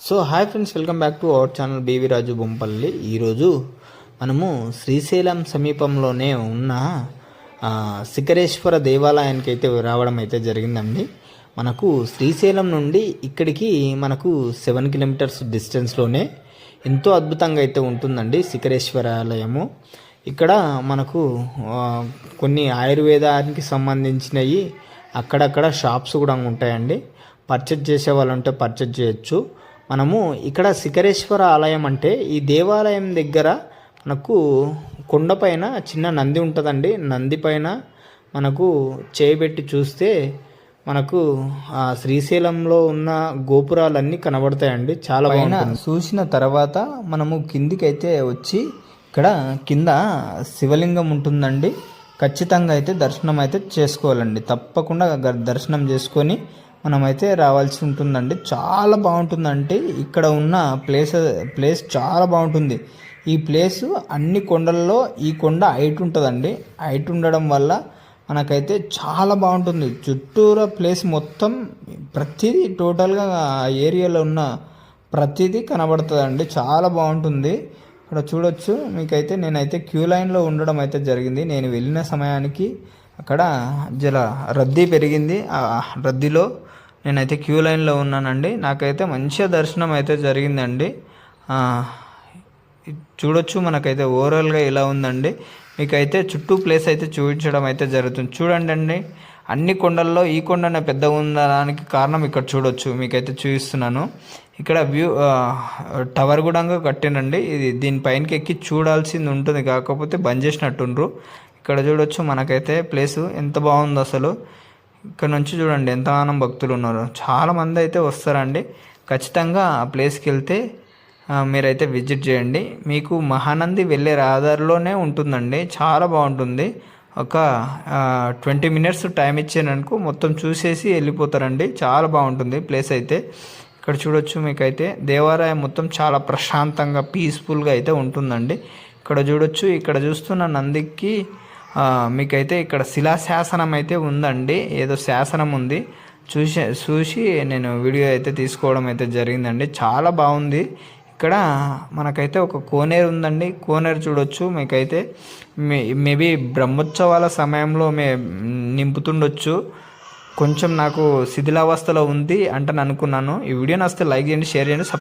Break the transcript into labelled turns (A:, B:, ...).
A: So hi friends, welcome back to our channel B V Raju Bompalli. ఈరోజు మనము శ్రీశైలం సమీపంలోనే ఉన్న శిఖరేశ్వర దేవాలయానికి అయితే రావడం అయితే జరిగిందండి. మనకు శ్రీశైలం నుండి ఇక్కడికి మనకు 7 కిలోమీటర్స్ డిస్టెన్స్లోనే ఎంతో అద్భుతంగా అయితే ఉంటుందండి శిఖరేశ్వర ఆలయము. ఇక్కడ మనకు కొన్ని ఆయుర్వేదానికి సంబంధించినవి అక్కడక్కడ షాప్స్ కూడా ఉంటాయండి. పర్చేజ్ చేసే వాళ్ళు ఉంటే పర్చేజ్ చేయొచ్చు. మనము ఇక్కడ శిఖరేశ్వర ఆలయం అంటే ఈ దేవాలయం దగ్గర మనకు కొండపైన చిన్న నంది ఉంటుందండి. నంది పైన మనకు చేయబెట్టి చూస్తే మనకు శ్రీశైలంలో ఉన్న గోపురాలన్నీ కనబడతాయండి. చాలా బాగుంటుంది. చూసిన తర్వాత మనము కిందికి అయితే వచ్చి ఇక్కడ కింద శివలింగం ఉంటుందండి. ఖచ్చితంగా అయితే దర్శనం అయితే చేసుకోవాలండి. తప్పకుండా దర్శనం చేసుకొని మనమైతే రావాల్సి ఉంటుందండి. చాలా బాగుంటుందంటే ఇక్కడ ఉన్న ప్లేస్ చాలా బాగుంటుంది. ఈ ప్లేస్ అన్ని కొండల్లో ఈ కొండ హైట్ ఉంటుందండి. హైట్ ఉండడం వల్ల మనకైతే చాలా బాగుంటుంది. చుట్టూరా ప్లేస్ మొత్తం ప్రతిదీ టోటల్గా ఏరియాలో ఉన్న ప్రతిదీ కనబడుతుందండి. చాలా బాగుంటుంది. ఇక్కడ చూడొచ్చు. మీకైతే నేనైతే క్యూ లైన్లో ఉండడం అయితే జరిగింది. నేను వెళ్ళిన సమయానికి అక్కడ జర రద్దీ పెరిగింది. ఆ రద్దీలో నేనైతే క్యూ లైన్లో ఉన్నానండి. నాకైతే మంచిగా దర్శనం అయితే జరిగిందండి. చూడొచ్చు. మనకైతే ఓవరాల్గా ఇలా ఉందండి. మీకైతే చుట్టూ ప్లేస్ అయితే చూపించడం అయితే జరుగుతుంది. చూడండి అండి, అన్ని కొండల్లో ఈ కొండనే పెద్దగా ఉండడానికి కారణం ఇక్కడ చూడొచ్చు. మీకైతే చూపిస్తున్నాను. ఇక్కడ వ్యూ టవర్ కూడా కట్టినండి. ఇది దీనిపైనకి ఎక్కి చూడాల్సింది ఉంటుంది, కాకపోతే బంద్ చేసినట్టుండ్రు. ఇక్కడ చూడొచ్చు. మనకైతే ప్లేసు ఎంత బాగుందో అసలు. ఇక్కడ నుంచి చూడండి ఎంతగానో భక్తులు ఉన్నారు. చాలామంది అయితే వస్తారండి. ఖచ్చితంగా ఆ ప్లేస్కి వెళ్తే మీరైతే విజిట్ చేయండి. మీకు మహానంది వెళ్ళే రహదారిలోనే ఉంటుందండి. చాలా బాగుంటుంది. ఒక 20 మినిట్స్ టైం ఇచ్చాననుకో మొత్తం చూసేసి వెళ్ళిపోతారండి. చాలా బాగుంటుంది ప్లేస్ అయితే. ఇక్కడ చూడొచ్చు. మీకైతే దేవాలయం మొత్తం చాలా ప్రశాంతంగా పీస్ఫుల్గా అయితే ఉంటుందండి. ఇక్కడ చూడొచ్చు. ఇక్కడ చూస్తున్న నందికి మీకైతే ఇక్కడ శిలాశాసనం అయితే ఉందండి. ఏదో శాసనం ఉంది. చూసి నేను వీడియో అయితే తీసుకోవడం అయితే జరిగిందండి. చాలా బాగుంది. ఇక్కడ మనకైతే ఒక కోనేరు ఉందండి. కోనేరు చూడొచ్చు. మీకైతే మేబీ బ్రహ్మోత్సవాల సమయంలో నింపుతుండొచ్చు. కొంచెం నాకు శిథిలావస్థలో ఉంది అంటే అనుకున్నాను. ఈ వీడియో నచ్చితే లైక్ చేయండి, షేర్ చేయండి.